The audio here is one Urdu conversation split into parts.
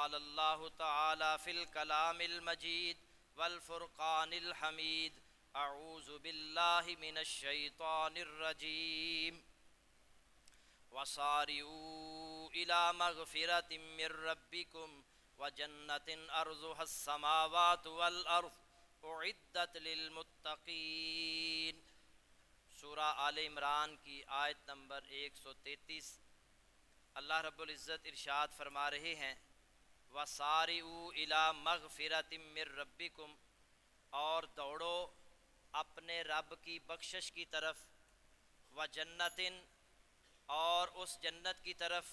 قال اللہ تعالی فی الکلام المجید والفرقان الحمید اعوذ باللہ من الشیطان الرجیم وصارعوا الى مغفرۃ من ربکم وجنۃ ارضها السماوات والارض اعدت للمتقین۔ سورہ آل عمران کی آیت نمبر 133۔ اللہ رب العزت ارشاد فرما رہے ہیں وَسَارِعُوا إِلَى مَغْفِرَةٍ مِّن رَبِّكُمْ، اور دوڑو اپنے رب کی بخشش کی طرف، وَجَنَّةٍ، اور اس جنت کی طرف،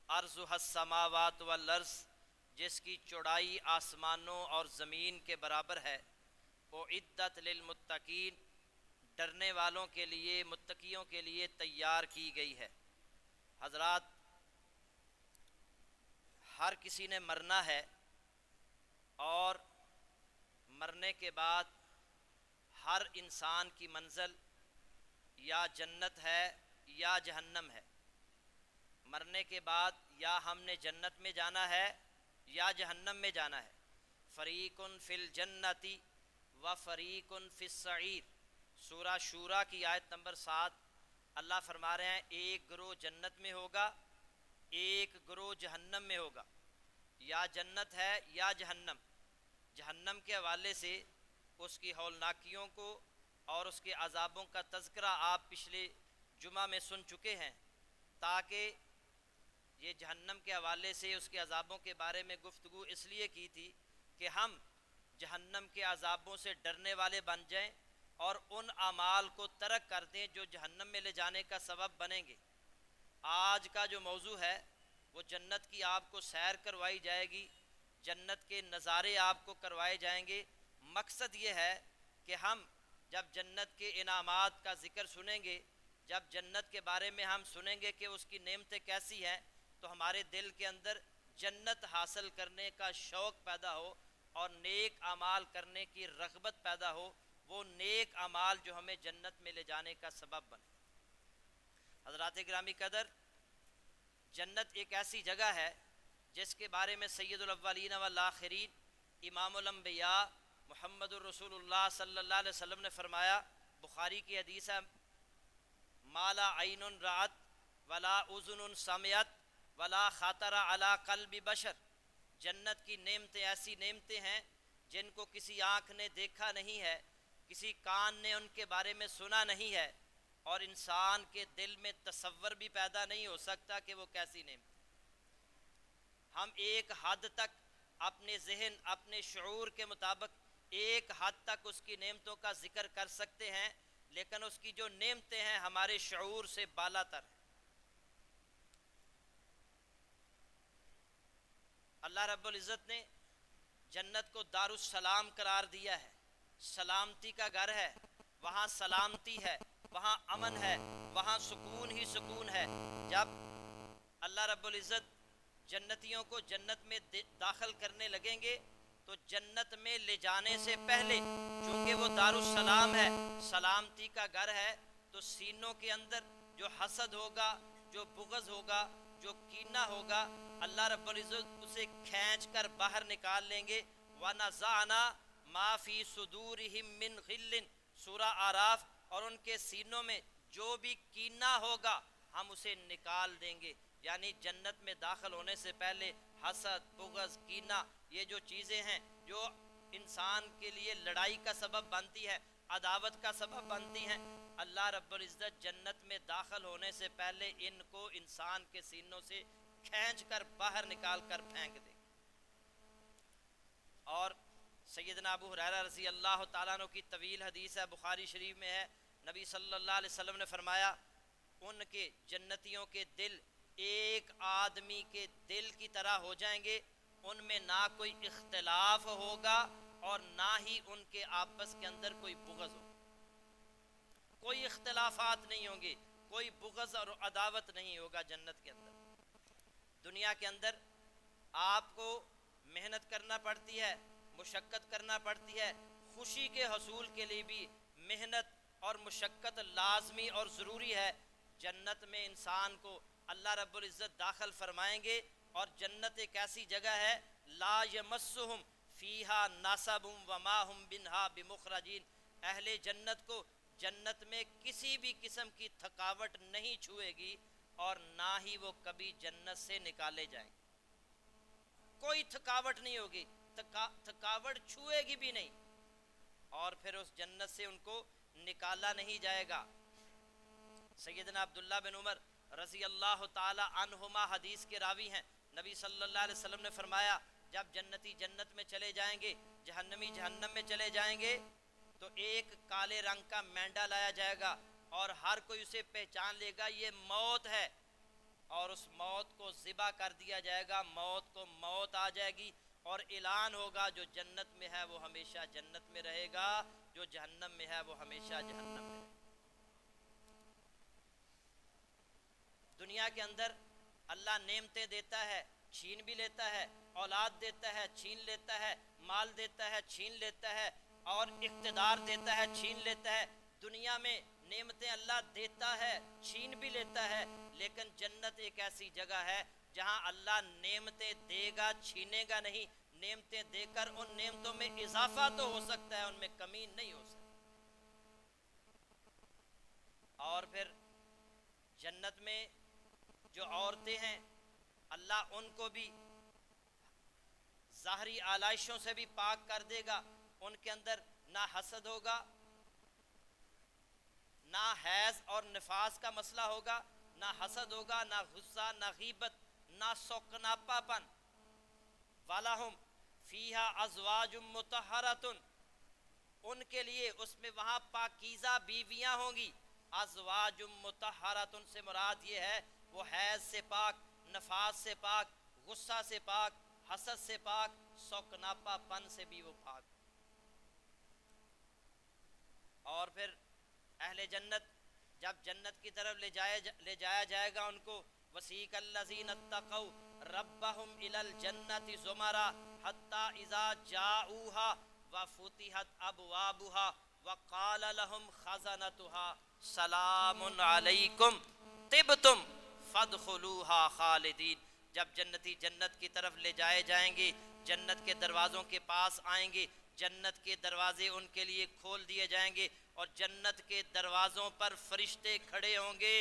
عرضها السماوات والارض، جس کی چوڑائی آسمانوں اور زمین کے برابر ہے، اعدت للمتقین، ڈرنے والوں کے لیے، متقیوں کے لیے تیار کی گئی ہے۔ حضرات، ہر کسی نے مرنا ہے، اور مرنے کے بعد ہر انسان کی منزل یا جنت ہے یا جہنم ہے۔ مرنے کے بعد یا ہم نے جنت میں جانا ہے یا جہنم میں جانا ہے۔ فریق فی الجنت و فریق فی السعیر، سورہ شورى کی آیت نمبر 7۔ اللہ فرما رہے ہیں ایک گروہ جنت میں ہوگا، ایک گروہ جہنم میں ہوگا۔ یا جنت ہے یا جہنم۔ جہنم کے حوالے سے اس کی ہولناکیوں کو اور اس کے عذابوں کا تذکرہ آپ پچھلے جمعہ میں سن چکے ہیں، تاکہ یہ جہنم کے حوالے سے اس کے عذابوں کے بارے میں گفتگو اس لیے کی تھی کہ ہم جہنم کے عذابوں سے ڈرنے والے بن جائیں اور ان اعمال کو ترک کر دیں جو جہنم میں لے جانے کا سبب بنیں گے۔ آج کا جو موضوع ہے وہ جنت کی آپ کو سیر کروائی جائے گی، جنت کے نظارے آپ کو کروائے جائیں گے۔ مقصد یہ ہے کہ ہم جب جنت کے انعامات کا ذکر سنیں گے، جب جنت کے بارے میں ہم سنیں گے کہ اس کی نعمتیں کیسی ہیں، تو ہمارے دل کے اندر جنت حاصل کرنے کا شوق پیدا ہو اور نیک اعمال کرنے کی رغبت پیدا ہو، وہ نیک اعمال جو ہمیں جنت میں لے جانے کا سبب بنے۔ حضرات گرامی قدر، جنت ایک ایسی جگہ ہے جس کے بارے میں سید الاولین والآخرین امام الانبیاء محمد الرسول اللہ صلی اللہ علیہ وسلم نے فرمایا، بخاری کی حدیث ہے، ما لا عین رأت ولا اذن سمعت ولا خاطر علی قلب بشر۔ جنت کی نعمتیں ایسی نعمتیں ہیں جن کو کسی آنکھ نے دیکھا نہیں ہے، کسی کان نے ان کے بارے میں سنا نہیں ہے، اور انسان کے دل میں تصور بھی پیدا نہیں ہو سکتا کہ وہ کیسی نعمت۔ ہم ایک حد تک اپنے ذہن، اپنے شعور کے مطابق ایک حد تک اس کی نعمتوں کا ذکر کر سکتے ہیں، لیکن اس کی جو نعمتیں ہیں ہمارے شعور سے بالا تر ہیں۔ اللہ رب العزت نے جنت کو دار السلام قرار دیا ہے، سلامتی کا گھر ہے، وہاں سلامتی ہے، وہاں امن ہے، وہاں سکون ہی سکون ہے۔ جب اللہ رب العزت جنتیوں کو جنت میں داخل کرنے لگیں گے تو جنت میں لے جانے سے پہلے، چونکہ وہ دار السلام ہے، سلامتی کا گھر ہے، تو سینوں کے اندر جو حسد ہوگا، جو بغض ہوگا، جو کینہ ہوگا، اللہ رب العزت اسے کھینچ کر باہر نکال لیں گے۔ وَنَزَعْنَا مَا فِي صُدُورِهِم مِّن غِلٍّ، سورہ اعراف، اور ان کے سینوں میں جو بھی کینہ ہوگا ہم اسے نکال دیں گے۔ یعنی جنت میں داخل ہونے سے پہلے حسد، بغض، کینہ، یہ جو چیزیں ہیں جو انسان کے لیے لڑائی کا سبب بنتی ہے، عداوت کا سبب بنتی ہیں، اللہ رب العزت جنت میں داخل ہونے سے پہلے ان کو انسان کے سینوں سے کھینچ کر باہر نکال کر پھینک دے۔ اور سیدنا ابو ہریرہ رضی اللہ تعالیٰ عنہ کی طویل حدیث ہے، بخاری شریف میں ہے، نبی صلی اللہ علیہ وسلم نے فرمایا ان کے جنتیوں کے دل ایک آدمی کے دل کی طرح ہو جائیں گے، ان میں نہ کوئی اختلاف ہوگا اور نہ ہی ان کے آپس کے اندر کوئی بغض ہوگا۔ کوئی اختلافات نہیں ہوں گے، کوئی بغض اور عداوت نہیں ہوگا جنت کے اندر۔ دنیا کے اندر آپ کو محنت کرنا پڑتی ہے، مشقت کرنا پڑتی ہے، خوشی کے حصول کے لیے بھی محنت اور مشقت لازمی اور ضروری ہے۔ جنت میں انسان کو اللہ رب العزت داخل فرمائیں گے اور جنت ایک ایسی جگہ ہے لا یمسہم فیہا نصب وما ہم منہا بمخرجین، اہل جنت کو جنت میں کسی بھی قسم کی تھکاوٹ نہیں چھوئے گی اور نہ ہی وہ کبھی جنت سے نکالے جائیں، کوئی تھکاوٹ نہیں ہوگی، تھکاوٹ چھوئے گی بھی نہیں، اور پھر اس جنت سے ان کو نکالا نہیں جائے گا۔ سیدنا عبداللہ بن عمر رضی اللہ تعالی عنہما حدیث کے راوی ہیں، نبی صلی اللہ علیہ وسلم نے فرمایا جب جنتی جنت میں چلے جائیں گے، جہنمی جہنم میں چلے جائیں گے، تو ایک کالے رنگ کا مینڈا لایا جائے گا اور ہر کوئی اسے پہچان لے گا یہ موت ہے، اور اس موت کو ذبح کر دیا جائے گا، موت کو موت آ جائے گی، اور اعلان ہوگا جو جنت میں ہے وہ ہمیشہ جنت میں رہے گا، جو جہنم میں ہے وہ ہمیشہ جہنم میں رہے گا۔ دنیا کے اندر اللہ نعمتیں دیتا ہے، چھین بھی لیتا ہے، اولاد دیتا ہے، چھین لیتا ہے، مال دیتا ہے، چھین لیتا ہے، اور اقتدار دیتا ہے، چھین لیتا ہے۔ دنیا میں نعمتیں اللہ دیتا ہے، چھین بھی لیتا ہے، لیکن جنت ایک ایسی جگہ ہے جہاں اللہ نعمتیں دے گا، چھینے گا نہیں، نعمتیں دے کر ان نعمتوں میں اضافہ تو ہو سکتا ہے، ان میں کمی نہیں ہو سکتی۔ اور پھر جنت میں جو عورتیں ہیں اللہ ان کو بھی ظاہری آلائشوں سے بھی پاک کر دے گا، ان کے اندر نہ حسد ہوگا، نہ حیض اور نفاس کا مسئلہ ہوگا، نہ حسد ہوگا، نہ غصہ، نہ غیبت، نہ سوکناپا پن۔ وَلَهُمْ فِيهَا أَزْوَاجٌ مُطَهَّرَةٌ، ان کے لیے اس میں وہاں پاکیزہ بیویاں ہوں گی۔ ازواج مطہرۃ سے مراد یہ ہے وہ حیض سے پاک، نفاس سے پاک، غصہ سے پاک، حسد سے پاک، سوکناپا پن سے بھی وہ پاک۔ اور پھر اہل جنت جب جنت کی طرف لے جایا جائے گا ان کو، وسیق الذین اتقوا ربهم الی الجنۃ زمرا حتی اذا جاؤوها وفتحت ابوابها وقال لهم خزنتها سلام علیکم طبتم فادخلوها خالدین۔ جب جنتی جنت کی طرف لے جائے جائیں گے، جنت کے دروازوں کے پاس آئیں گے، جنت کے دروازے ان کے لیے کھول دیے جائیں گے، اور جنت کے دروازوں پر فرشتے کھڑے ہوں گے،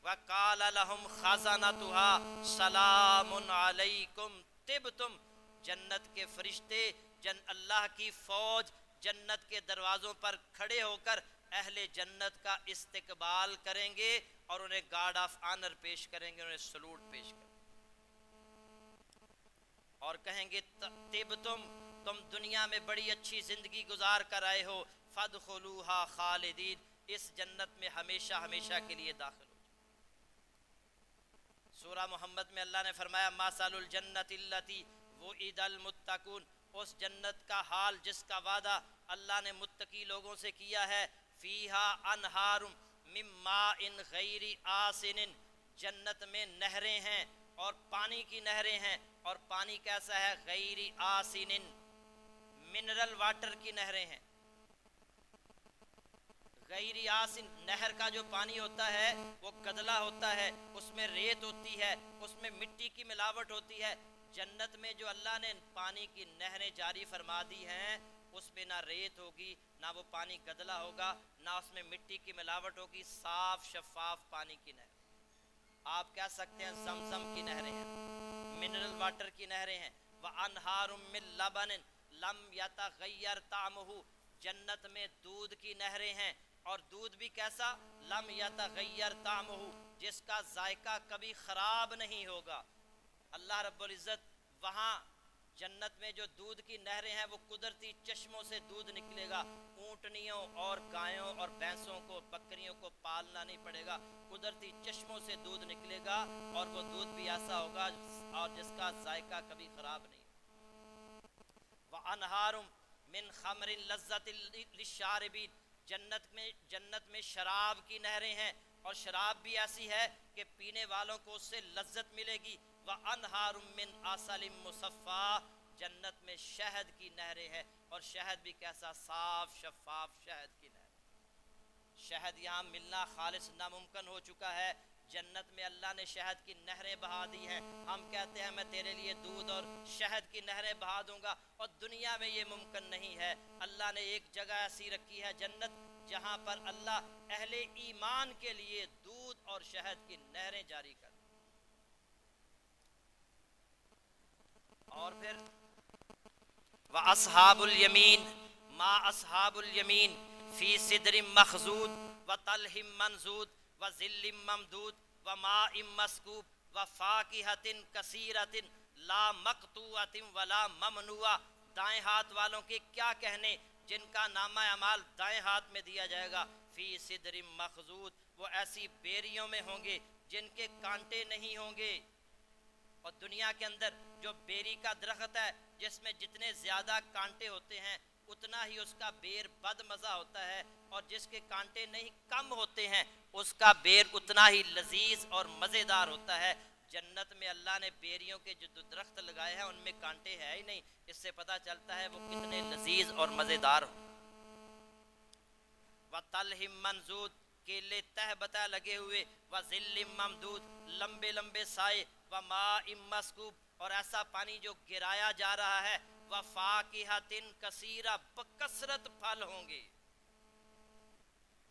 وَقَالَ لَهُمْ خَزَنَتُهَا سَلَامٌ عَلَيْكُمْ طِبْتُمْ، جنت کے فرشتے، اللہ کی فوج جنت کے دروازوں پر کھڑے ہو کر اہل جنت کا استقبال کریں گے اور انہیں گارڈ آف آنر پیش کریں گے، انہیں سلوٹ پیش کریں گے، اور کہیں گے طِبْتُمْ، تم دنیا میں بڑی اچھی زندگی گزار کر آئے ہو، فَادْخُلُوهَا خَالِدِينَ، اس جنت میں ہمیشہ ہمیشہ کے لیے داخل ہو جائے۔ سورہ محمد میں اللہ نے فرمایا مَثَلُ الْجَنَّةِ الَّتِي وُعِدَ الْمُتَّقُونَ، اس جنت کا حال جس کا وعدہ اللہ نے متقی لوگوں سے کیا ہے، فِيهَا أَنْهَارٌ مِّن مَّاءٍ غَيْرِ آسِنٍ، جنت میں نہریں ہیں اور پانی کی نہریں ہیں، اور پانی کیسا ہے؟ غیر آسن، منرل واٹر کی نہریں ہیں۔ غیر آسن، نہر کا جو پانی ہوتا ہے وہ گدلا ہوتا ہے، اس میں ریت ہوتی ہے، اس میں مٹی کی ملاوٹ ہوتی ہے۔ جنت میں جو اللہ نے پانی کی نہریں جاری فرما دی ہیں، اس میں نہ ریت ہوگی، نہ وہ پانی گدلا ہوگا، نہ اس میں مٹی کی ملاوٹ ہوگی، صاف شفاف پانی کی نہر۔ آپ کہہ سکتے ہیں زمزم کی نہریں ہیں، منرل واٹر کی نہریں ہیں۔ وَأَنْهَارٌ مِّن لَبَنٍ لَمْ يَتَغَيَّرْ طَعْمُهُ، جنت میں دودھ کی نہریں ہیں، اور دودھ بھی کیسا؟ لَمْ يَتَغَيَّرْ طَعْمُهُ، جس کا ذائقہ کبھی خراب نہیں ہوگا۔ اللہ رب العزت وہاں جنت میں جو دودھ کی نہریں ہیں وہ قدرتی چشموں سے دودھ نکلے گا، اونٹنیوں اور گایوں اور بھینسوں کو، بکریوں کو پالنا نہیں پڑے گا، قدرتی چشموں سے دودھ نکلے گا، اور وہ دودھ بھی ایسا ہوگا اور جس کا ذائقہ کبھی خراب نہیں۔ وَأَنْهَارٌ مِّن خَمْرٍ لَذَّةٍ لِلشَّارِبِينَ، جنت میں شراب کی نہریں ہیں، اور شراب بھی ایسی ہے کہ پینے والوں کو اس سے لذت ملے گی۔ وَأَنْهَارٌ مِّنْ عَسَلٍ مُّصَفًّى، جنت میں شہد کی نہریں ہیں، اور شہد بھی کیسا؟ صاف شفاف شہد کی نہر۔ شہد یہاں ملنا خالص ناممکن ہو چکا ہے، جنت میں اللہ نے شہد کی نہریں بہا دی ہیں. ہم کہتے ہیں میں تیرے لیے دودھ اور شہد کی نہریں بہا دوں گا، اور دنیا میں یہ ممکن نہیں ہے. اللہ نے ایک جگہ ایسی رکھی ہے جنت جہاں پر اللہ اہل ایمان کے لیے دودھ اور شہد کی نہریں جاری کر. اور پھر وَأَصْحَابُ الْيَمِينِ مَا أَصْحَابُ الْيَمِينِ فِي سِدْرٍ مَخْضُودٍ وَطَلْحٍ مَنضُودٍ وَظِلٍّ مَمْدُودٍ وَمَاءٍ مَسْكُوبٍ وَفَاكِهَةٍ كَثِيرَةٍ لَا مَقْطُوعَةٍ وَلَا مَمْنُوعَةٍ. دائیں ہاتھ والوں کے کیا کہنے جن کا نامہ اعمال دائیں ہاتھ میں دیا جائے گا. فی صدر مخضود، وہ ایسی بیریوں میں ہوں گے جن کے کانٹے نہیں ہوں گے. اور دنیا کے اندر جو بیری کا درخت ہے جس میں جتنے زیادہ کانٹے ہوتے ہیں اتنا ہی اس کا بیر بد مزہ ہوتا ہے، اور جس کے کانٹے نہیں کم ہوتے ہیں اس کا بیر اتنا ہی لذیذ اور مزیدار ہوتا ہے. جنت میں اللہ نے بیریوں کے جو درخت لگائے ہیں ان میں کانٹے ہے ہی نہیں، اس سے پتہ چلتا ہے وہ کتنے لذیذ اور مزیدار ہوں. وَطَلْحٍ مَنضُودٍ، کیلے تہ بتہ لگے ہوئے. وَظِلٍّ مَمْدُودٍ، لمبے لمبے سائے. وَمَاءٍ مَسْكُوبٍ، اور ایسا پانی جو گرایا جا رہا ہے. وَفَاكِهَةٍ كَثِيرَةٍ، بکثرت پھل ہوں گے.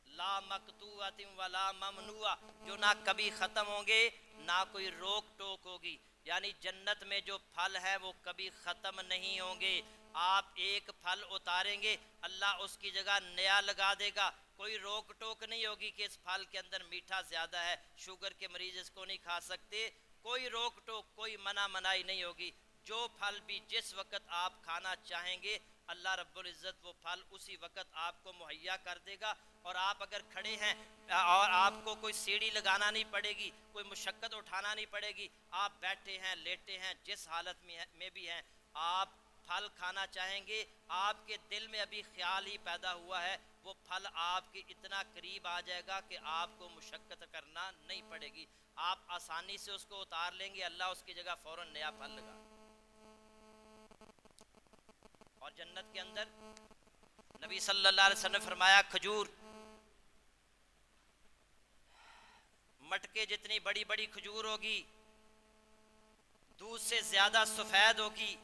لا مقطوعۃ ولا ممنوع، جو نہ کبھی ختم ہوں گے نہ کوئی روک ٹوک ہوگی. یعنی جنت میں جو پھل ہے وہ کبھی ختم نہیں ہوں گے. آپ ایک پھل اتاریں گے اللہ اس کی جگہ نیا لگا دے گا. کوئی روک ٹوک نہیں ہوگی کہ اس پھل کے اندر میٹھا زیادہ ہے، شوگر کے مریض اس کو نہیں کھا سکتے. کوئی روک ٹوک، کوئی منع منائی نہیں ہوگی. جو پھل بھی جس وقت آپ کھانا چاہیں گے اللہ رب العزت وہ پھل اسی وقت آپ کو مہیا کر دے گا. اور آپ اگر کھڑے ہیں اور آپ کو کوئی سیڑھی لگانا نہیں پڑے گی، کوئی مشقت اٹھانا نہیں پڑے گی. آپ بیٹھے ہیں، لیٹے ہیں، جس حالت میں بھی ہیں، آپ پھل کھانا چاہیں گے. آپ کے دل میں ابھی خیال ہی پیدا ہوا ہے، وہ پھل آپ کے اتنا قریب آ جائے گا کہ آپ کو مشقت کرنا نہیں پڑے گی. آپ آسانی سے اس کو اتار لیں گے، اللہ اس کی جگہ فوراً نیا پھل لگا. اور جنت کے اندر نبی صلی اللہ علیہ وسلم نے فرمایا کھجور، مٹکے جتنی بڑی بڑی کھجور ہوگی، دودھ سے زیادہ سفید ہوگی،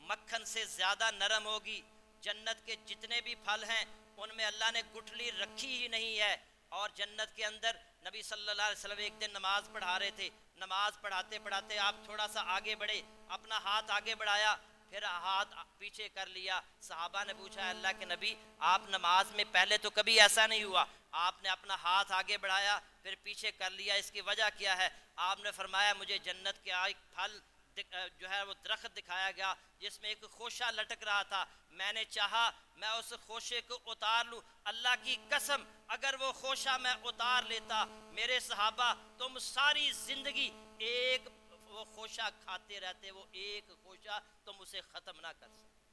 مکھن سے زیادہ نرم ہوگی. جنت کے جتنے بھی پھل ہیں ان میں اللہ نے گٹھلی رکھی ہی نہیں ہے. اور جنت کے اندر نبی صلی اللہ علیہ وسلم ایک دن نماز پڑھا رہے تھے. نماز پڑھاتے پڑھاتے آپ تھوڑا سا آگے بڑھے، اپنا ہاتھ آگے بڑھایا، پھر ہاتھ پیچھے کر لیا. صحابہ نے پوچھا اللہ کے نبی آپ نماز میں پہلے تو کبھی ایسا نہیں ہوا، آپ نے اپنا ہاتھ آگے بڑھایا پھر پیچھے کر لیا، اس کی وجہ کیا ہے؟ آپ نے فرمایا مجھے جنت کے ایک پھل جو ہے وہ درخت دکھایا گیا جس میں ایک خوشہ لٹک رہا تھا. میں نے چاہا میں اس خوشے کو اتار لوں. اللہ کی قسم اگر وہ خوشہ میں اتار لیتا میرے صحابہ تم ساری زندگی ایک وہ خوشہ کھاتے رہتے، وہ ایک خوشہ تم اسے ختم نہ کر سکتے.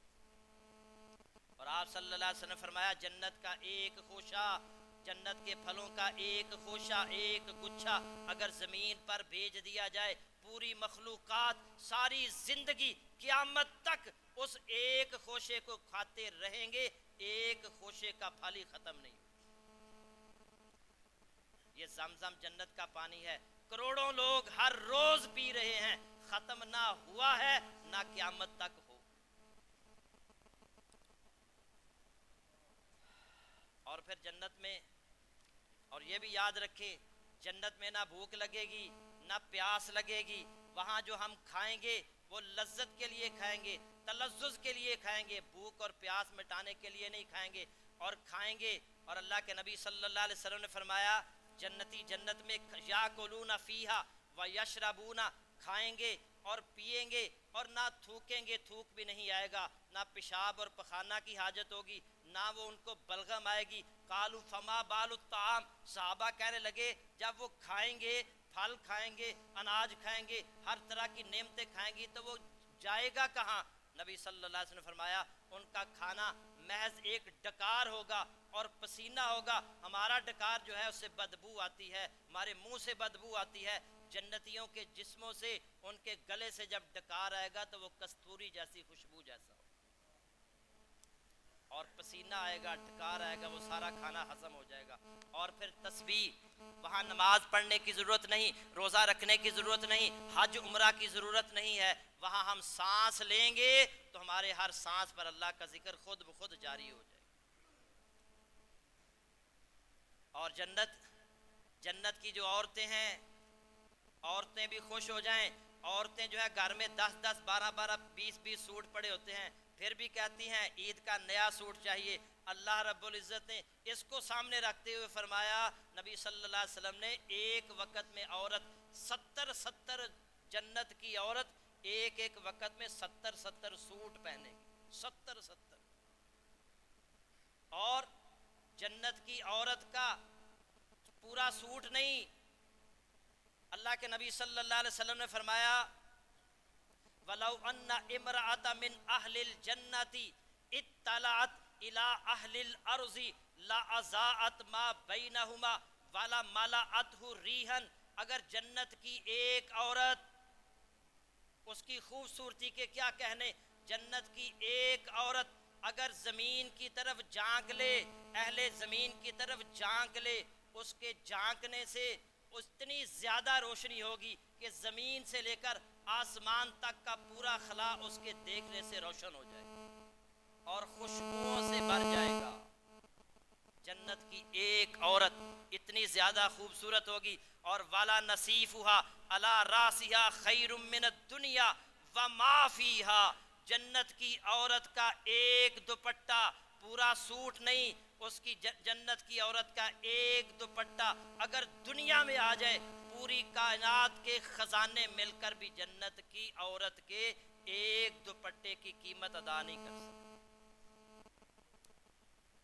اور آپ صلی اللہ علیہ وسلم نے فرمایا جنت کا ایک خوشہ، جنت کے پھلوں کا ایک خوشہ، ایک گچھا اگر زمین پر بھیج دیا جائے، پوری مخلوقات ساری زندگی قیامت تک اس ایک خوشے کو کھاتے رہیں گے، ایک خوشے کا پھل ہی ختم نہیں. یہ زمزم جنت کا پانی ہے، کروڑوں لوگ ہر روز پی رہے ہیں، ختم نہ ہوا ہے نہ قیامت تک ہو. اور پھر جنت میں، اور یہ بھی یاد رکھیں جنت میں نہ بھوک لگے گی نہ پیاس لگے گی. وہاں جو ہم کھائیں گے وہ لذت کے لیے کھائیں گے، تلذذ کے لیے کھائیں گے، بھوک اور پیاس مٹانے کے لیے نہیں کھائیں گے. اور کھائیں گے، اور اللہ کے نبی صلی اللہ علیہ وسلم نے فرمایا جنتی جنت میں یاکلون فیہا ویشربون، کھائیں گے اور پیئیں گے اور نہ تھوکیں گے، تھوک بھی نہیں آئے گا، نہ پیشاب اور پخانہ کی حاجت ہوگی، نہ وہ ان کو بلغم آئے گی. قالوا فما بال الطعام، صحابہ کہنے لگے جب وہ کھائیں گے، پھل کھائیں گے، اناج کھائیں گے، ہر طرح کی نعمتیں کھائیں گی تو وہ جائے گا کہاں؟ نبی صلی اللہ علیہ وسلم نے فرمایا ان کا کھانا محض ایک ڈکار ہوگا اور پسینہ ہوگا. ہمارا ڈکار جو ہے اس سے بدبو آتی ہے، ہمارے منہ سے بدبو آتی ہے. جنتیوں کے جسموں سے، ان کے گلے سے جب ڈکار آئے گا تو وہ کستوری جیسی خوشبو جیسا ہو. اور پسینہ آئے گا، ڈھکار آئے گا، وہ سارا کھانا ہضم ہو جائے گا. اور پھر تسبیح، وہاں نماز پڑھنے کی ضرورت نہیں، روزہ رکھنے کی ضرورت نہیں، حج عمرہ کی ضرورت نہیں ہے. وہاں ہم سانس لیں گے تو ہمارے ہر سانس پر اللہ کا ذکر خود بخود جاری ہو جائے. اور جنت کی جو عورتیں ہیں، عورتیں بھی خوش ہو جائیں. عورتیں جو ہے گھر میں 10 12 20 سوٹ پڑے ہوتے ہیں، پھر بھی کہتی ہیں عید کا نیا سوٹ چاہیے. اللہ رب العزت نے اس کو سامنے رکھتے ہوئے فرمایا، نبی صلی اللہ علیہ وسلم نے ایک وقت میں عورت 70 جنت کی عورت ایک وقت میں 70 سوٹ پہنے گی. 70. اور جنت کی عورت کا پورا سوٹ نہیں، اللہ کے نبی صلی اللہ علیہ وسلم نے فرمایا وَلَوْ أَنَّ إِمْرَأَةً مِّنْ أَهْلِ الْجَنَّةِ اطَّلَعَتْ إِلَىٰ أَهْلِ الْأَرْضِ لَأَضَاءَتْ مَا بَيْنَهُمَا وَلَمَلَأَتْهُ رِيحًا. اگر جنت کی ایک عورت، اس کی خوبصورتی کے کیا کہنے، جنت کی ایک عورت اگر زمین کی طرف جھانک لے، اہل زمین کی طرف جھانک لے، اس کے جھانکنے سے اتنی زیادہ روشنی ہوگی کہ زمین سے لے کر آسمان تک کا پورا خلا اس کے دیکھنے سے روشن ہو جائے گا اور خوشبوؤں سے بھر جائے گا. جنت کی ایک عورت اتنی زیادہ خوبصورت ہوگی. اور والا نصیفھا علی راسھا خیر من الدنیا وما فیھا. جنت کی عورت کا ایک دوپٹہ، پورا سوٹ نہیں، اس کی جنت کی عورت کا ایک دوپٹہ اگر دنیا میں آ جائے، پوری کائنات کے خزانے مل کر بھی جنت کی عورت کے ایک دوپٹے کی قیمت ادا نہیں کر سکتے.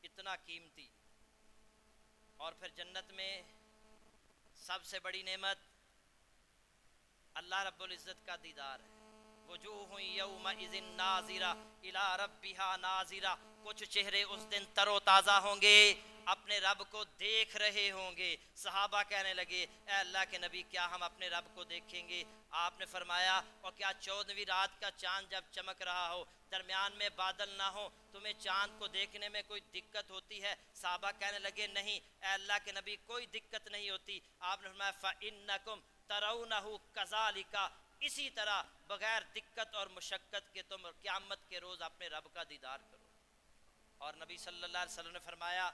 اتنا قیمتی. اور پھر جنت میں سب سے بڑی نعمت اللہ رب العزت کا دیدار ہے. وجوہ یومئذ ناظرہ الی ربہا ناظرہ. کچھ چہرے اس دن تر و تازہ ہوں گے، اپنے رب کو دیکھ رہے ہوں گے. صحابہ کہنے لگے اے اللہ کے نبی کیا ہم اپنے رب کو دیکھیں گے؟ آپ نے فرمایا اور کیا 14ویں رات کا چاند جب چمک رہا ہو، درمیان میں بادل نہ ہو، تمہیں چاند کو دیکھنے میں کوئی دقت ہوتی ہے؟ صحابہ کہنے لگے نہیں اے اللہ کے نبی کوئی دقت نہیں ہوتی. آپ نے فرمایا فَإِنَّكُمْ تَرَوْنَهُ كَذَلِكَ. اسی طرح بغیر دقت اور مشقت کے تم قیامت کے روز اپنے رب کا دیدار کرو. اور نبی صلی اللہ علیہ وسلم نے فرمایا،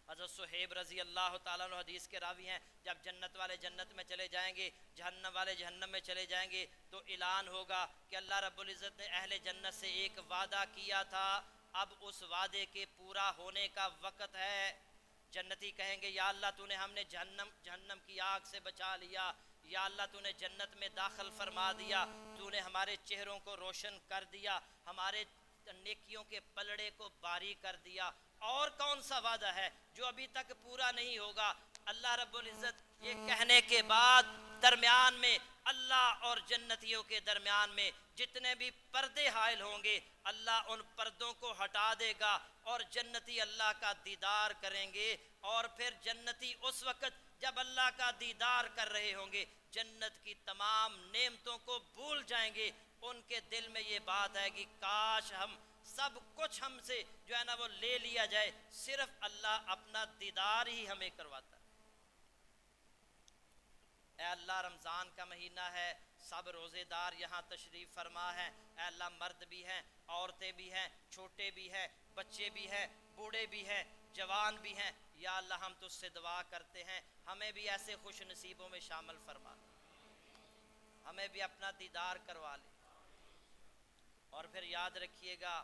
حضرت صہیب رضی اللہ تعالیٰ عنہ حدیث کے راوی ہیں، جب جنت والے جنت میں چلے جائیں گے، جہنم والے جہنم میں چلے جائیں گے، تو اعلان ہوگا کہ اللہ رب العزت نے اہل جنت سے ایک وعدہ کیا تھا، اب اس وعدے کے پورا ہونے کا وقت ہے. جنتی کہیں گے یا اللہ تو نے ہم نے جہنم کی آگ سے بچا لیا، یا اللہ تو نے جنت میں داخل فرما دیا، تو نے ہمارے چہروں کو روشن کر دیا، ہمارے نیکیوں کے پلڑے کو باری کر دیا. اور کون سا وعدہ ہے جو ابھی تک پورا نہیں ہوگا؟ اللہ رب العزت یہ کہنے کے بعد درمیان میں اللہ اور جنتیوں کے درمیان میں جتنے بھی پردے حائل ہوں گے، اللہ ان پردوں کو ہٹا دے گا اور جنتی اللہ کا دیدار کریں گے. اور پھر جنتی اس وقت جب اللہ کا دیدار کر رہے ہوں گے، جنت کی تمام نعمتوں کو بھول جائیں گے. ان کے دل میں یہ بات ہے کہ کاش ہم سب کچھ ہم سے جو ہے نا وہ لے لیا جائے، صرف اللہ اپنا دیدار ہی ہمیں کرواتا ہے. اے اللہ رمضان کا مہینہ ہے، سب روزے دار یہاں تشریف فرما ہیں. اے اللہ مرد بھی ہیں، عورتیں بھی ہیں، چھوٹے بھی ہیں، بچے بھی ہیں، بوڑھے بھی ہیں، جوان بھی ہیں. یا اللہ ہم تجھ سے دعا کرتے ہیں ہمیں بھی ایسے خوش نصیبوں میں شامل فرما دے، ہمیں بھی اپنا دیدار کروا لے. اور پھر یاد رکھیے گا،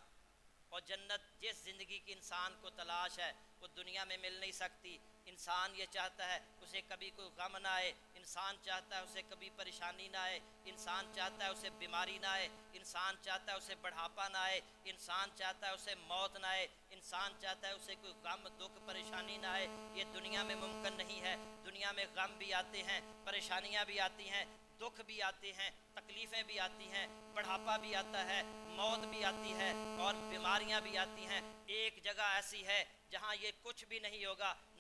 اور جنت جس زندگی کی انسان کو تلاش ہے وہ دنیا میں مل نہیں سکتی. انسان یہ چاہتا ہے اسے کبھی کوئی غم نہ آئے، انسان چاہتا ہے اسے کبھی پریشانی نہ آئے، انسان چاہتا ہے اسے بیماری نہ آئے، انسان چاہتا ہے اسے بڑھاپا نہ آئے، انسان چاہتا ہے اسے موت نہ آئے، انسان چاہتا ہے اسے کوئی غم دکھ پریشانی نہ آئے. یہ دنیا میں ممکن نہیں ہے. دنیا میں غم بھی آتے ہیں، پریشانیاں بھی آتی ہیں، دکھ بھی آتے ہیں، تکلیفیں بھی آتی ہیں، بڑھاپا بھی آتا ہے، موت بھی آتی ہے اور بیماریاں بھی آتی ہیں. ایک جگہ ایسی ہے جہاں یہ کچھ بھی نہیں ہوگا،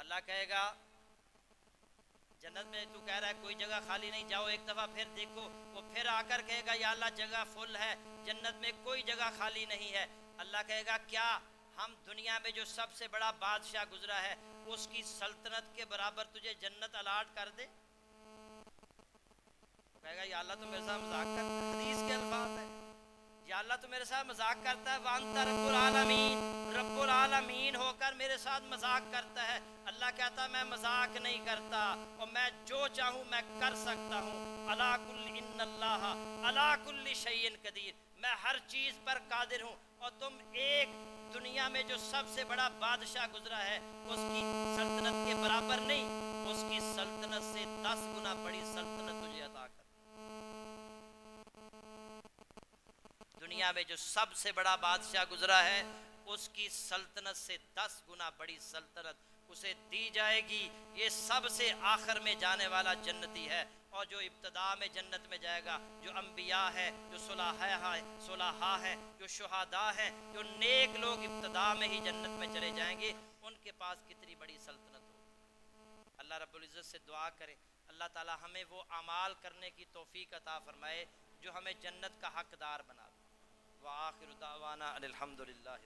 اللہ کہے گا جنت میں تو کہہ رہا ہے کوئی جگہ خالی نہیں، جاؤ ایک دفعہ پھر دیکھو، وہ پھر آ کر کہے گا یا اللہ جگہ فل ہے، جنت میں کوئی جگہ خالی نہیں ہے۔ اللہ کہے گا کیا ہم دنیا میں جو سب سے بڑا بادشاہ گزرا ہے اس کی سلطنت کے برابر تجھے جنت الاٹ کر دے؟ وہ کہے گا یا اللہ تو میرے ساتھ مذاق کرتا ہے، حدیث کے الفاظ ہے، یا اللہ تو میرے ساتھ مذاق کرتا ہے، وانت رب العالمین، رب العالمین ہو کر میرے ساتھ مذاق کرتا ہے۔ اللہ کہتا ہے میں مذاق نہیں کرتا، اور میں جو چاہوں میں کر سکتا ہوں۔ علی کل ان اللہ علی کل شیء قدیر، میں ہر چیز پر قادر ہوں۔ اور تم ایک دنیا میں جو سب سے بڑا بادشاہ گزرا ہے اس کی سلطنت کے برابر نہیں، اس کی سلطنت سے 10 گنا بڑی سلطنت تجھے عطا کر۔ دنیا میں جو سب سے بڑا بادشاہ گزرا ہے اس کی سلطنت سے 10 گنا بڑی سلطنت اسے دی جائے گی۔ یہ سب سے آخر میں جانے والا جنتی ہے، اور جو ابتدا میں جنت میں جائے گا جو انبیاء ہے، جو صلحاء ہے، جو شہداء ہے، جو نیک لوگ ابتدا میں ہی جنت میں چلے جائیں گے، ان کے پاس کتنی بڑی سلطنت ہوگی۔ اللہ رب العزت سے دعا کرے اللہ تعالی ہمیں وہ اعمال کرنے کی توفیق عطا فرمائے جو ہمیں جنت کا حقدار بنا دے۔ وآخر دعوانا الحمدللہ۔